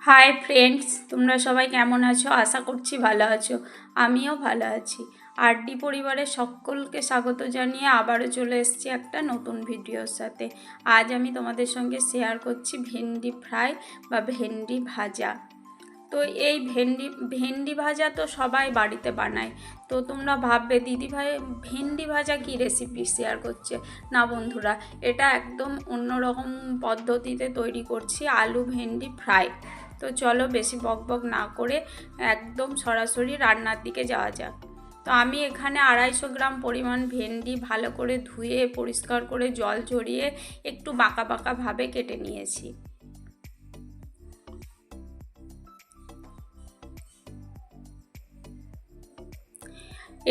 Hi friends, তোমরা সবাই কেমন আছো? আশা করছি ভালো আছো। আমিও ভালো আছি। আরডি পরিবারের সকলকে স্বাগত জানিয়ে আবারও চলে এসেছি একটা নতুন ভিডিওর সাথে। আজ আমি তোমাদের সঙ্গে শেয়ার করছি ভেন্ডি ফ্রাই বা ভেন্ডি ভাজা। তো এই ভেন্ডি ভাজা তো সবাই বাড়িতে বানায়। তো তোমরা ভাববে দিদিভাই ভেন্ডি ভাজা কি রেসিপি শেয়ার করছে। না বন্ধুরা, এটা একদম অন্যরকম পদ্ধতিতে তৈরি করছি, আলু ভেন্ডি ফ্রাই। তো চলো বেশি বকবক না করে একদম সরাসরি রান্নার দিকে যাওয়া যাক। তো আমি এখানে 250 গ্রাম পরিমাণ ভেন্ডি ভালো করে ধুয়ে পরিষ্কার করে জল ঝরিয়ে একটু বাঁকা বাঁকাভাবে কেটে নিয়েছি।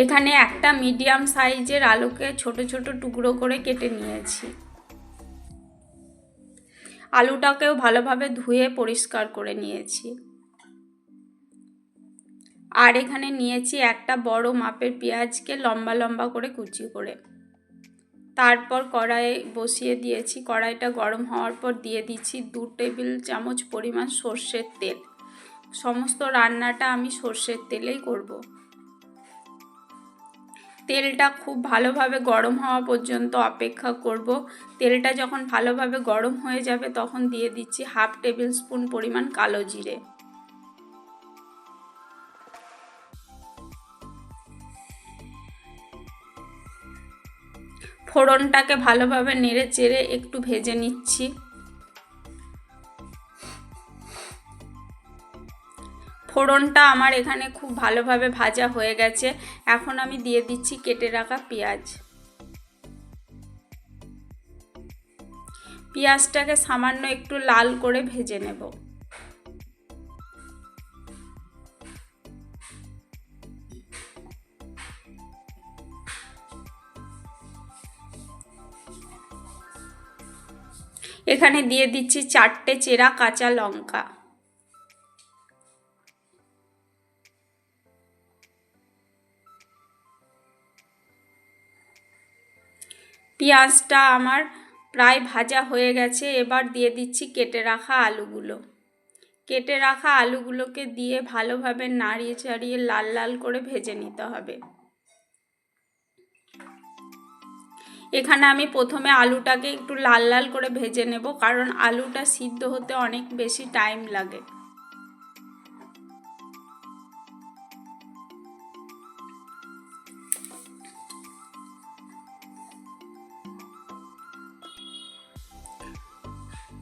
এখানে একটা মিডিয়াম সাইজের আলুকে ছোট ছোট টুকরো করে কেটে নিয়েছি। আলুটাকেও ভালোভাবে ধুয়ে পরিষ্কার করে নিয়েছি। আর এখানে নিয়েছি একটা বড় মাপের পেঁয়াজকে লম্বা লম্বা করে কুচি করে। তারপর কড়াই বসিয়ে দিয়েছি। কড়াইটা গরম হওয়ার পর দিয়ে দিচ্ছি 2 টেবিল চামচ পরিমাণ সর্ষের তেল। সমস্ত রান্নাটা আমি সর্ষের তেলেই করব। তেলটা খুব ভালোভাবে গরম হওয়া পর্যন্ত অপেক্ষা করব। তেলটা যখন ভালোভাবে গরম হয়ে যাবে তখন দিয়ে দিচ্ছি 1/2 টেবিল স্পুন পরিমাণ কালো জিরে। ফোড়নটাকে ভালোভাবে নেড়ে চেড়ে একটু ভেজে নিচ্ছি। ফোড়নটা আমার এখানে খুব ভালোভাবে ভাজা হয়ে গেছে। এখন আমি দিয়ে দিচ্ছি কেটে রাখা পেঁয়াজ। পেঁয়াজটাকে সামান্য একটু লাল করে ভেজে নেব। এখানে দিয়ে দিচ্ছি 4টে চেরা কাঁচা লঙ্কা। পেঁয়াজটা আমার প্রায় ভাজা হয়ে গেছে। এবার দিয়ে দিচ্ছি কেটে রাখা আলুগুলো। কেটে রাখা আলুগুলোকে দিয়ে ভালোভাবে নাড়িয়ে চাড়িয়ে লাল লাল করে ভেজে নিতে হবে। এখানে আমি প্রথমে আলুটাকে একটু লাল লাল করে ভেজে নেব, কারণ আলুটা সিদ্ধ হতে অনেক বেশি টাইম লাগে।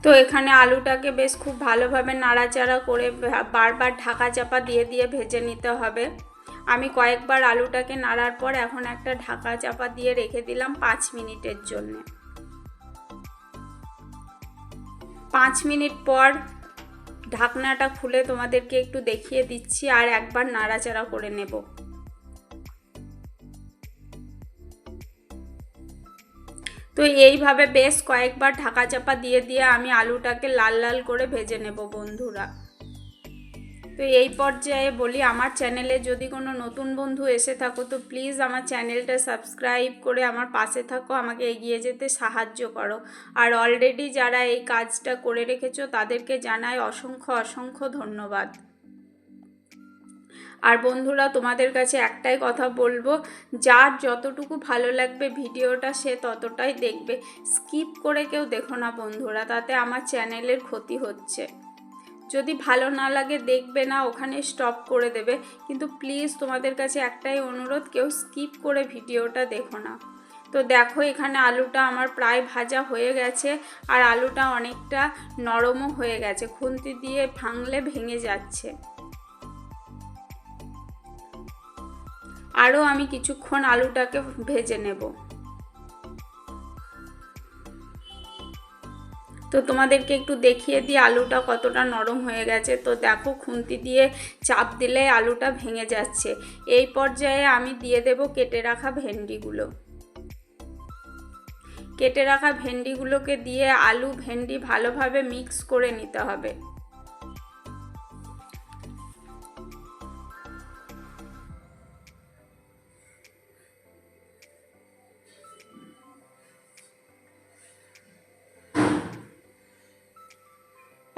তো এখানে আলুটাকে বেশ খুব ভালোভাবে নাড়াচাড়া করে বারবার ঢাকা চাপা দিয়ে দিয়ে ভেজে নিতে হবে। আমি কয়েকবার আলুটাকে নাড়ার পর এখন একটা ঢাকা চাপা দিয়ে রেখে দিলাম 5 মিনিটের জন্য। 5 মিনিট পর ঢাকনাটা খুলে তোমাদেরকে একটু দেখিয়ে দিচ্ছি আর একবার নাড়াচাড়া করে নেব। তো এইভাবে বেশ কয়েকবার ঢাকা চাপা দিয়ে দিয়ে আমি আলুটাকে লাল লাল করে ভেজে নেব বন্ধুরা। তো এই পর্যায়ে বলি, আমার চ্যানেলে যদি কোনো নতুন বন্ধু এসে থাকো তো প্লিজ আমার চ্যানেলটা সাবস্ক্রাইব করে আমার পাশে থাকো, আমাকে এগিয়ে যেতে সাহায্য করো। আর অলরেডি যারা এই কাজটা করে রেখেছো তাদেরকে জানাই অসংখ্য অসংখ্য ধন্যবাদ। আর বন্ধুরা, তোমাদের কাছে একটাই কথা বলবো, যার যতটুকু ভালো লাগবে ভিডিওটা সে ততটাই দেখবে। স্কিপ করে কেউ দেখো না বন্ধুরা, তাতে আমার চ্যানেলের ক্ষতি হচ্ছে। যদি ভালো না লাগে দেখবে না, ওখানে স্টপ করে দেবে। কিন্তু প্লিজ তোমাদের কাছে একটাই অনুরোধ, কেউ স্কিপ করে ভিডিওটা দেখো না। তো দেখো এখানে আলুটা আমার প্রায় ভাজা হয়ে গেছে আর আলুটা অনেকটা নরমও হয়ে গেছে, খুন্তি দিয়ে ভাঙলে ভেঙে যাচ্ছে। আরও আমি কিছুক্ষণ আলুটাকে ভেজে নেব। তো তোমাদেরকে একটু দেখিয়ে দিই আলুটা কতটা নরম হয়ে গেছে। তো দেখো খুন্তি দিয়ে চাপ দিলে আলুটা ভেঙে যাচ্ছে। এই পর্যায়ে আমি দিয়ে দেব কেটে রাখা ভেন্ডিগুলো। কেটে রাখা ভেন্ডিগুলোকে দিয়ে আলু ভেন্ডি ভালোভাবে মিক্স করে নিতে হবে।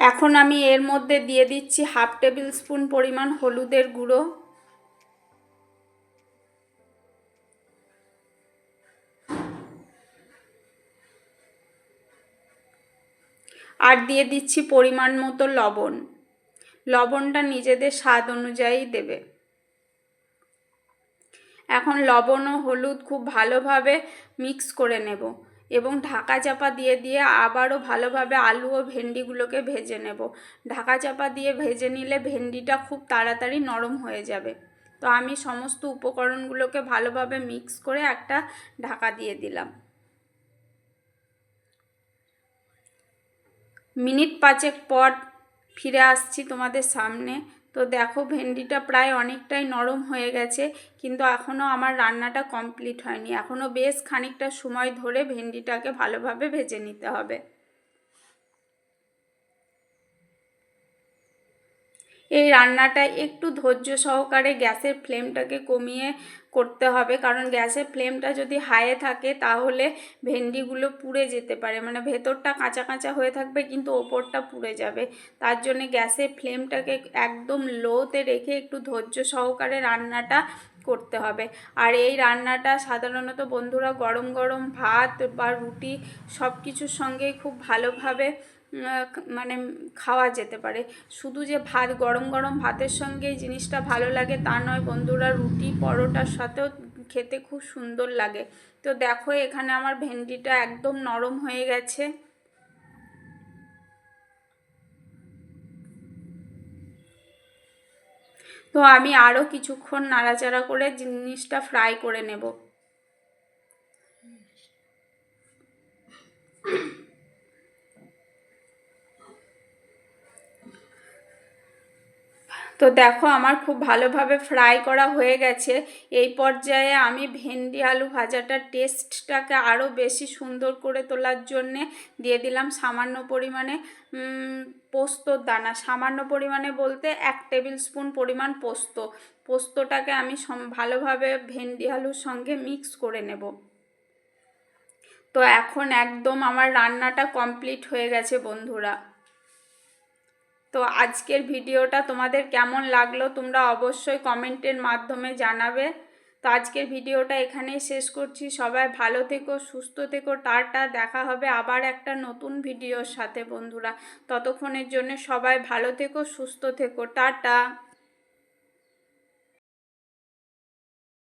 এখন আমি এর মধ্যে দিয়ে দিচ্ছি 1/2 টেবিল স্পুন পরিমাণ হলুদের গুঁড়ো, আর দিয়ে দিচ্ছি পরিমাণ মতো লবণ। লবণটা নিজেদের স্বাদ অনুযায়ী দেবে। এখন লবণ ও হলুদ খুব ভালোভাবে মিক্স করে নেব এবং ঢাকা চাপা দিয়ে দিয়ে আবারও ভালোভাবে আলু ও ভেন্ডিগুলোকে ভেজে নেব। ঢাকা চাপা দিয়ে ভেজে নিলে ভেন্ডিটা খুব তাড়াতাড়ি নরম হয়ে যাবে। তো আমি সমস্ত উপকরণগুলোকে ভালোভাবে মিক্স করে একটা ঢাকা দিয়ে দিলাম। মিনিট 5 পর ফিরে আসছি তোমাদের সামনে। তো দেখো ভেন্ডিটা প্রায় অনেকটাই নরম হয়ে গেছে, কিন্তু এখনও আমার রান্নাটা কমপ্লিট হয়নি। এখনও বেশ খানিকটা সময় ধরে ভেন্ডিটাকে ভালোভাবে ভেজে নিতে হবে। এই রান্নাটা একটু ধৈর্য সহকারে গ্যাসের ফ্লেমটাকে কমিয়ে করতে হবে, কারণ গ্যাসের ফ্লেমটা যদি হাইয়ে থাকে তাহলে ভেন্ডিগুলো পুড়ে যেতে পারে, মানে ভেতরটা কাঁচা কাঁচা হয়ে থাকবে কিন্তু ওপরটা পুড়ে যাবে। তার জন্য গ্যাসের ফ্লেমটাকে একদম লোতে রেখে একটু ধৈর্য সহকারে রান্নাটা করতে হবে। আর এই রান্নাটা সাধারণত বন্ধুরা গরম গরম ভাত বা রুটি সব কিছুর সঙ্গেই খুব ভালোভাবে মানে খাওয়া যেতে পারে। শুধু যে ভাত গরম গরম ভাতের সঙ্গে এই জিনিসটা ভালো লাগে তা নয় বন্ধুরা, রুটি পরোটার সাথেও খেতে খুব সুন্দর লাগে। তো দেখো এখানে আমার ভেন্ডিটা একদম নরম হয়ে গেছে। তো আমি আরও কিছুক্ষণ নাড়াচাড়া করে জিনিসটা ফ্রাই করে নেব। তো দেখো আমার খুব ভালোভাবে ফ্রাই করা হয়ে গেছে। এই পর্যায়ে আমি ভেন্ডি আলু ভাজাটার টেস্টটাকে আরও বেশি সুন্দর করে তোলার জন্যে দিয়ে দিলাম সামান্য পরিমাণে পোস্তর দানা। সামান্য পরিমাণে বলতে 1 টেবিল স্পুন পরিমাণ পোস্ত। পোস্তটাকে আমি ভালোভাবে ভেন্ডি আলুর সঙ্গে মিক্স করে নেব। তো এখন একদম আমার রান্নাটা কমপ্লিট হয়ে গেছে বন্ধুরা। তো আজকের ভিডিওটা তোমাদের কেমন লাগলো তোমরা অবশ্যই কমেন্টের মাধ্যমে জানাবে। তো আজকের ভিডিওটা এখানেই শেষ করছি। সবাই ভালো থেকো, সুস্থ থেকো, টাটা। দেখা হবে আবার একটা নতুন ভিডিওর সাথে বন্ধুরা। ততক্ষণের জন্য সবাই ভালো থেকো, সুস্থ থেকো, টাটা।